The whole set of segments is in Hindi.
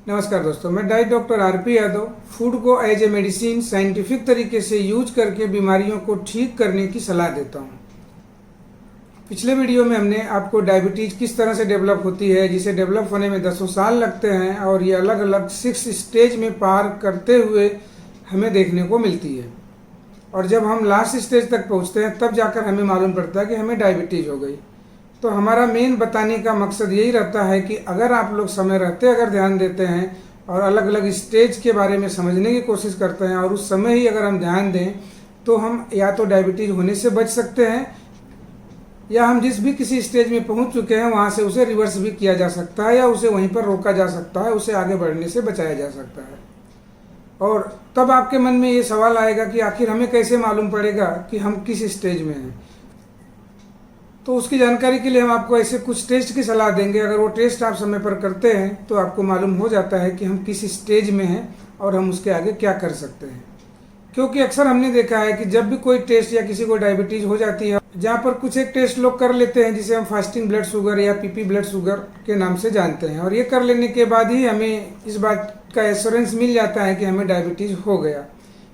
नमस्कार दोस्तों, मैं diet doctor RP Yadav food को एज ए मेडिसिन साइंटिफिक तरीके से यूज करके बीमारियों को ठीक करने की सलाह देता हूं। पिछले वीडियो में हमने आपको डायबिटीज किस तरह से डेवलप होती है, जिसे डेवलप होने में 10 साल लगते हैं और ये अलग अलग 6 स्टेज में पार करते हुए हमें देखने को मिलती है। और जब हम लास्ट स्टेज तक पहुँचते हैं तब जाकर हमें मालूम पड़ता है कि हमें डायबिटीज हो गई। तो हमारा मेन बताने का मकसद यही रहता है कि अगर आप लोग समय रहते अगर ध्यान देते हैं और अलग अलग स्टेज के बारे में समझने की कोशिश करते हैं और उस समय ही अगर हम ध्यान दें तो हम या तो डायबिटीज होने से बच सकते हैं या हम जिस भी किसी स्टेज में पहुंच चुके हैं वहां से उसे रिवर्स भी किया जा सकता है या उसे वहीं पर रोका जा सकता है, उसे आगे बढ़ने से बचाया जा सकता है। और तब आपके मन में ये सवाल आएगा कि आखिर हमें कैसे मालूम पड़ेगा कि हम किस स्टेज में हैं। तो उसकी जानकारी के लिए हम आपको ऐसे कुछ टेस्ट की सलाह देंगे। अगर वो टेस्ट आप समय पर करते हैं तो आपको मालूम हो जाता है कि हम किस स्टेज में हैं और हम उसके आगे क्या कर सकते हैं। क्योंकि अक्सर हमने देखा है कि जब भी कोई टेस्ट या किसी को डायबिटीज हो जाती है, जहाँ पर कुछ एक टेस्ट लोग कर लेते हैं जिसे हम फास्टिंग ब्लड शुगर या पीपी ब्लड शुगर के नाम से जानते हैं, और ये कर लेने के बाद ही हमें इस बात का एश्योरेंस मिल जाता है कि हमें डायबिटीज हो गया।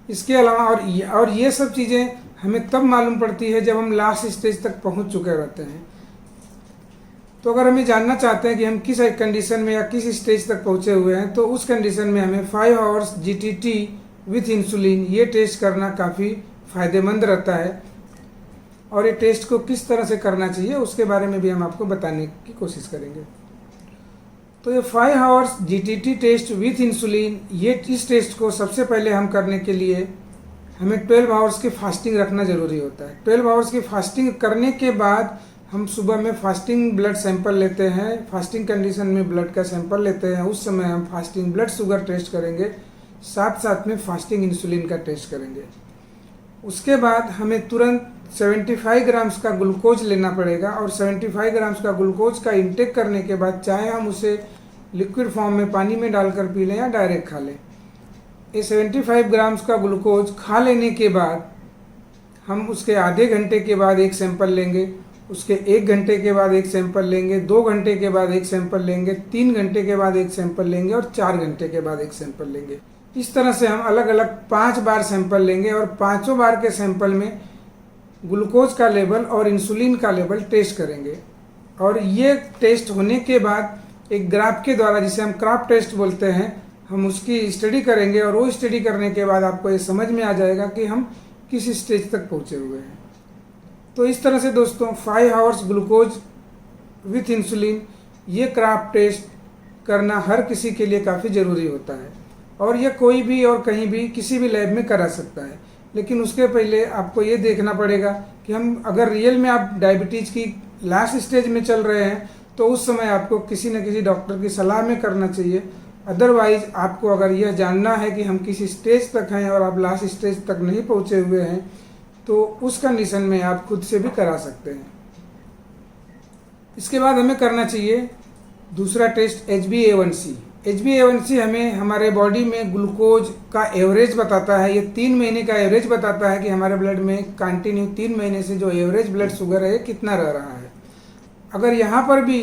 इसके अलावा और ये सब चीज़ें हमें तब मालूम पड़ती है जब हम लास्ट स्टेज तक पहुंच चुके रहते हैं। तो अगर हमें जानना चाहते हैं कि हम किस कंडीशन में या किस स्टेज तक पहुंचे हुए हैं, तो उस कंडीशन में हमें 5 आवर्स जीटीटी विथ इंसुलिन ये टेस्ट करना काफ़ी फ़ायदेमंद रहता है। और ये टेस्ट को किस तरह से करना चाहिए उसके बारे में भी हम आपको बताने की कोशिश करेंगे। तो ये 5 hours GTT test with insulin, ये इस टेस्ट को सबसे पहले हम करने के लिए हमें 12 आवर्स की फास्टिंग रखना ज़रूरी होता है। 12 आवर्स की फास्टिंग करने के बाद हम सुबह में फास्टिंग ब्लड सैंपल लेते हैं, फास्टिंग कंडीशन में ब्लड का सैंपल लेते हैं। उस समय हम फास्टिंग ब्लड शुगर टेस्ट करेंगे, साथ साथ में फास्टिंग इंसुलिन का टेस्ट करेंगे। उसके बाद हमें तुरंत 75 ग्राम्स का ग्लूकोज लेना पड़ेगा और 75 ग्राम्स का ग्लूकोज का इंटेक करने के बाद चाहे हम उसे लिक्विड फॉर्म में पानी में डालकर पी लें या डायरेक्ट खा लें, ये 75 ग्राम्स का ग्लूकोज खा लेने के बाद हम उसके आधे घंटे के बाद एक सैंपल लेंगे, उसके 1 घंटे के बाद एक सैंपल लेंगे, 2 घंटे के बाद एक सैंपल लेंगे, 3 घंटे के बाद एक सैंपल लेंगे और 4 घंटे के बाद एक सैंपल लेंगे। इस तरह से हम अलग अलग 5 बार सैंपल लेंगे और पाँचों बार के सैंपल में ग्लूकोज का लेवल और इंसुलिन का लेवल टेस्ट करेंगे। और ये टेस्ट होने के बाद एक ग्राफ के द्वारा, जिसे हम क्राफ्ट टेस्ट बोलते हैं, हम उसकी स्टडी करेंगे और वो स्टडी करने के बाद आपको ये समझ में आ जाएगा कि हम किस स्टेज तक पहुँचे हुए हैं। तो इस तरह से दोस्तों 5 आवर्स ग्लूकोज विथ इंसुलिन ये क्राफ्ट टेस्ट करना हर किसी के लिए काफ़ी ज़रूरी होता है और यह कोई भी और कहीं भी किसी भी लैब में करा सकता है। लेकिन उसके पहले आपको ये देखना पड़ेगा कि हम अगर रियल में आप डायबिटीज़ की लास्ट स्टेज में चल रहे हैं तो उस समय आपको किसी न किसी डॉक्टर की सलाह में करना चाहिए। अदरवाइज आपको अगर यह जानना है कि हम किस स्टेज तक हैं और आप लास्ट स्टेज तक नहीं पहुंचे हुए हैं तो उस कंडीशन में आप खुद से भी करा सकते हैं। इसके बाद हमें करना चाहिए दूसरा टेस्ट HbA1c। HbA1c हमें हमारे बॉडी में ग्लूकोज का एवरेज बताता है। ये 3 महीने का एवरेज बताता है कि हमारे ब्लड में कंटिन्यू 3 महीने से जो एवरेज ब्लड शुगर है कितना रह रहा है। अगर यहाँ पर भी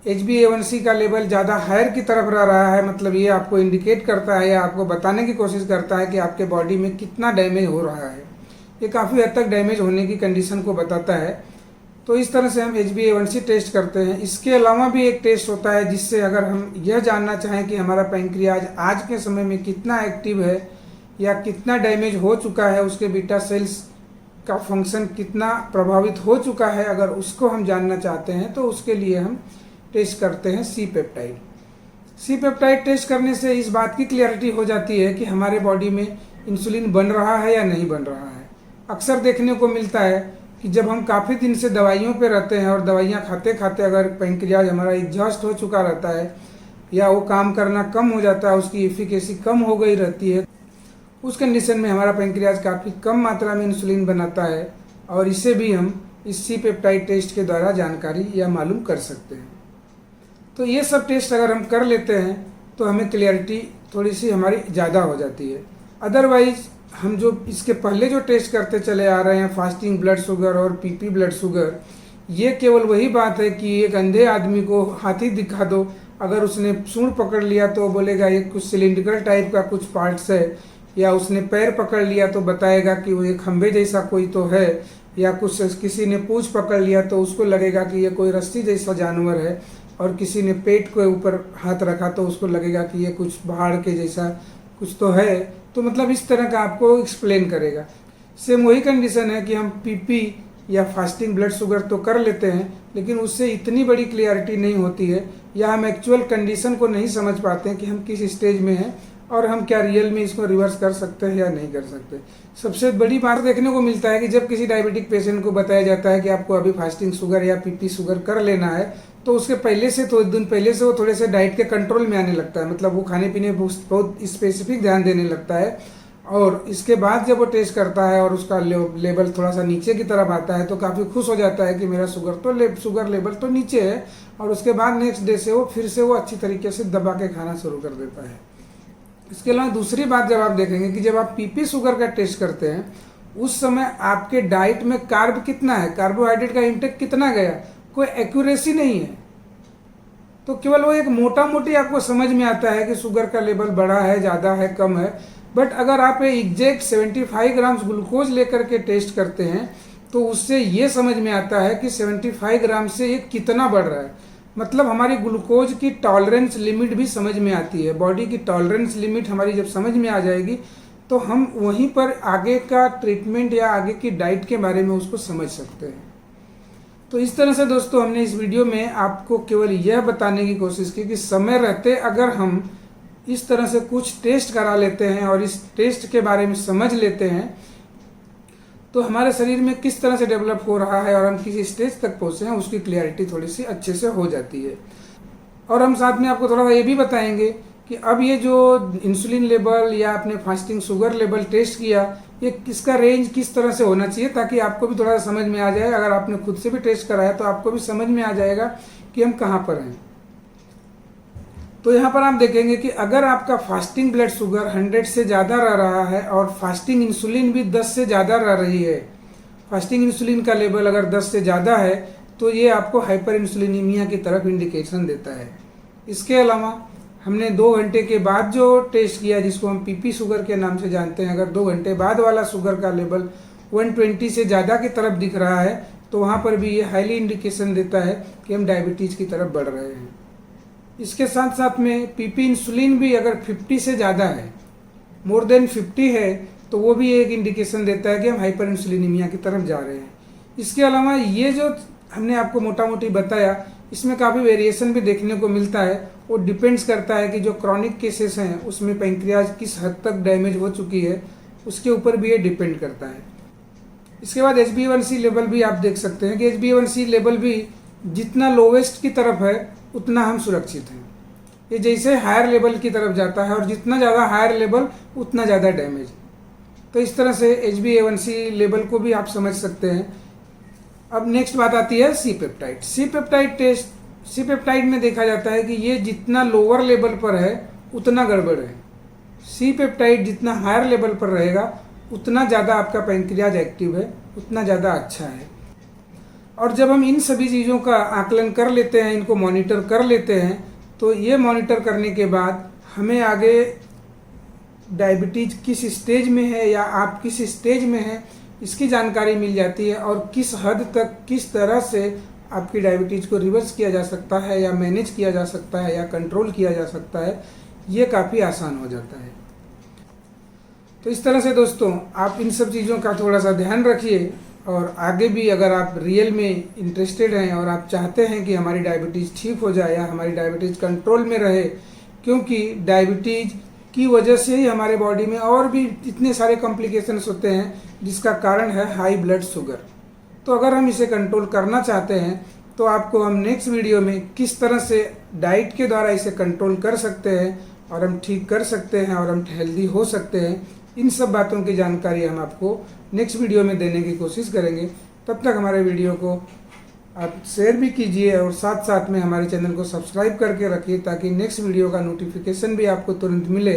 HbA1c का लेवल ज़्यादा हायर की तरफ रह रहा है, मतलब ये आपको इंडिकेट करता है या आपको बताने की कोशिश करता है कि आपके बॉडी में कितना डैमेज हो रहा है। ये काफ़ी हद तक डैमेज होने की कंडीशन को बताता है। तो इस तरह से हम HbA1c टेस्ट करते हैं। इसके अलावा भी एक टेस्ट होता है जिससे अगर हम यह जानना चाहें कि हमारा पैंक्रियाज आज के समय में कितना एक्टिव है या कितना डैमेज हो चुका है, उसके बीटा सेल्स का फंक्शन कितना प्रभावित हो चुका है, अगर उसको हम जानना चाहते हैं तो उसके लिए हम टेस्ट करते हैं C peptide. C peptide test करने से इस बात की क्लियरिटी हो जाती है कि हमारे बॉडी में इंसुलिन बन रहा है या नहीं बन रहा है। अक्सर देखने को मिलता है कि जब हम काफ़ी दिन से दवाइयों पे रहते हैं और दवाइयाँ खाते खाते अगर पैंक्रियाज हमारा एग्जॉस्ट हो चुका रहता है या वो काम करना कम हो जाता है, उसकी एफिकेसी कम हो गई रहती है, उस कंडीशन में हमारा पैंक्रियाज काफ़ी कम मात्रा में इंसुलिन बनाता है और इसे भी हम इस सी पेप्टाइड टेस्ट के द्वारा जानकारी या मालूम कर सकते हैं। तो ये सब टेस्ट अगर हम कर लेते हैं तो हमें क्लियरिटी थोड़ी सी हमारी ज़्यादा हो जाती है। अदरवाइज हम जो इसके पहले जो टेस्ट करते चले आ रहे हैं, फास्टिंग ब्लड शुगर और पीपी ब्लड शुगर, ये केवल वही बात है कि एक अंधे आदमी को हाथी दिखा दो अगर उसने सूंड पकड़ लिया तो बोलेगा ये कुछ सिलिंड्रिकल टाइप का कुछ पार्ट्स है, या उसने पैर पकड़ लिया तो बताएगा कि वो एक खंबे जैसा कोई तो है, या कुछ किसी ने पूंछ पकड़ लिया तो उसको लगेगा कि ये कोई रस्सी जैसा जानवर है, और किसी ने पेट के ऊपर हाथ रखा तो उसको लगेगा कि ये कुछ पहाड़ के जैसा कुछ तो है। तो मतलब इस तरह का आपको एक्सप्लेन करेगा। सेम वही कंडीशन है कि हम पीपी या फास्टिंग ब्लड शुगर तो कर लेते हैं, लेकिन उससे इतनी बड़ी क्लियरिटी नहीं होती है, या हम एक्चुअल कंडीशन को नहीं समझ पाते हैं कि हम किस स्टेज में हैं और हम क्या रियल में इसको रिवर्स कर सकते हैं या नहीं कर सकते। सबसे बड़ी बात देखने को मिलता है कि जब किसी डायबिटिक पेशेंट को बताया जाता है कि आपको अभी फास्टिंग शुगर या पीपी शुगर कर लेना है, तो उसके पहले से थोड़े दिन पहले से वो थोड़े से डाइट के कंट्रोल में आने लगता है, मतलब वो खाने पीने बहुत स्पेसिफिक ध्यान देने लगता है। और इसके बाद जब वो टेस्ट करता है और उसका लेवल थोड़ा सा नीचे की तरफ आता है तो काफ़ी खुश हो जाता है कि मेरा शुगर लेवल तो नीचे है, और उसके बाद नेक्स्ट डे से वो फिर से वो अच्छी तरीके से दबा के खाना शुरू कर देता है। इसके अलावा दूसरी बात जब आप देखेंगे कि जब आप पीपी शुगर का टेस्ट करते हैं उस समय आपके डाइट में कार्ब कितना है, कार्बोहाइड्रेट का इंटेक कितना गया, कोई एक्यूरेसी नहीं है। तो केवल वो एक मोटा मोटी आपको समझ में आता है कि शुगर का लेवल बढ़ा है, ज़्यादा है, कम है। बट अगर आप एग्जैक्ट 75 ग्राम्स ग्लूकोज लेकर के टेस्ट करते हैं तो उससे ये समझ में आता है कि 75 ग्राम से ये कितना बढ़ रहा है। मतलब हमारी ग्लूकोज की टॉलरेंस लिमिट भी समझ में आती है। बॉडी की टॉलरेंस लिमिट हमारी जब समझ में आ जाएगी तो हम वहीं पर आगे का ट्रीटमेंट या आगे की डाइट के बारे में उसको समझ सकते हैं। तो इस तरह से दोस्तों हमने इस वीडियो में आपको केवल यह बताने की कोशिश की कि समय रहते अगर हम इस तरह से कुछ टेस्ट करा लेते हैं और इस टेस्ट के बारे में समझ लेते हैं तो हमारे शरीर में किस तरह से डेवलप हो रहा है और हम किस स्टेज तक पहुँचे हैं उसकी क्लियरिटी थोड़ी सी अच्छे से हो जाती है। और हम साथ में आपको थोड़ा सा ये भी बताएंगे कि अब ये जो इंसुलिन लेवल या आपने फास्टिंग शुगर लेवल टेस्ट किया, ये इसका रेंज किस तरह से होना चाहिए ताकि आपको भी थोड़ा सा समझ में आ जाए। अगर आपने खुद से भी टेस्ट कराया तो आपको भी समझ में आ जाएगा कि हम कहाँ पर हैं। तो यहाँ पर आप देखेंगे कि अगर आपका फास्टिंग ब्लड शुगर 100 से ज़्यादा रह रहा है और फास्टिंग इंसुलिन भी 10 से ज़्यादा रह रही है, फास्टिंग इंसुलिन का लेवल अगर 10 से ज़्यादा है तो ये आपको हाइपर इंसुलिनीमिया की तरफ इंडिकेशन देता है। इसके अलावा हमने 2 घंटे के बाद जो टेस्ट किया जिसको हम पीपी शुगर के नाम से जानते हैं, अगर 2 घंटे बाद वाला शुगर का लेवल 120 से ज़्यादा की तरफ दिख रहा है तो वहाँ पर भी ये हाईली इंडिकेशन देता है कि हम डायबिटीज़ की तरफ बढ़ रहे हैं। इसके साथ साथ में पीपी इंसुलिन भी अगर 50 से ज़्यादा है, मोर देन 50 है, तो वो भी एक इंडिकेशन देता है कि हम हाइपर इंसुलिनीमिया की तरफ जा रहे हैं। इसके अलावा ये जो हमने आपको मोटा मोटी बताया इसमें काफ़ी वेरिएशन भी देखने को मिलता है। वो डिपेंड्स करता है कि जो क्रॉनिक केसेस हैं उसमें पैंक्रियाज किस हद तक डैमेज हो चुकी है उसके ऊपर भी ये डिपेंड करता है। इसके बाद HbA1c लेवल भी आप देख सकते हैं कि HbA1c लेवल भी जितना लोवेस्ट की तरफ है उतना हम सुरक्षित हैं। ये जैसे हायर लेवल की तरफ जाता है और जितना ज़्यादा हायर लेवल उतना ज़्यादा डैमेज। तो इस तरह से HbA1c लेवल को भी आप समझ सकते हैं। अब नेक्स्ट बात आती है C peptide. C peptide test, C peptide में देखा जाता है कि ये जितना लोअर लेवल पर है उतना गड़बड़ है। सी पेप्टाइड जितना हायर लेवल पर रहेगा उतना ज़्यादा आपका पैंक्रियाज एक्टिव है, उतना ज़्यादा अच्छा है। और जब हम इन सभी चीज़ों का आकलन कर लेते हैं, इनको मॉनिटर कर लेते हैं, तो ये मॉनिटर करने के बाद हमें आगे डायबिटीज़ किस स्टेज में है या आप किस स्टेज में हैं इसकी जानकारी मिल जाती है और किस हद तक किस तरह से आपकी डायबिटीज़ को रिवर्स किया जा सकता है या मैनेज किया जा सकता है या कंट्रोल किया जा सकता है, ये काफ़ी आसान हो जाता है। तो इस तरह से दोस्तों आप इन सब चीज़ों का थोड़ा सा ध्यान रखिए और आगे भी अगर आप रियल में इंटरेस्टेड हैं और आप चाहते हैं कि हमारी डायबिटीज़ ठीक हो जाए या हमारी डायबिटीज़ कंट्रोल में रहे, क्योंकि डायबिटीज़ की वजह से ही हमारे बॉडी में और भी इतने सारे कॉम्प्लिकेशंस होते हैं जिसका कारण है हाई ब्लड शुगर। तो अगर हम इसे कंट्रोल करना चाहते हैं तो आपको हम नेक्स्ट वीडियो में किस तरह से डाइट के द्वारा इसे कंट्रोल कर सकते हैं और हम ठीक कर सकते हैं और हम हेल्दी हो सकते हैं, इन सब बातों की जानकारी हम आपको नेक्स्ट वीडियो में देने की कोशिश करेंगे। तब तक हमारे वीडियो को आप शेयर भी कीजिए और साथ साथ में हमारे चैनल को सब्सक्राइब करके रखिए ताकि नेक्स्ट वीडियो का नोटिफिकेशन भी आपको तुरंत मिले।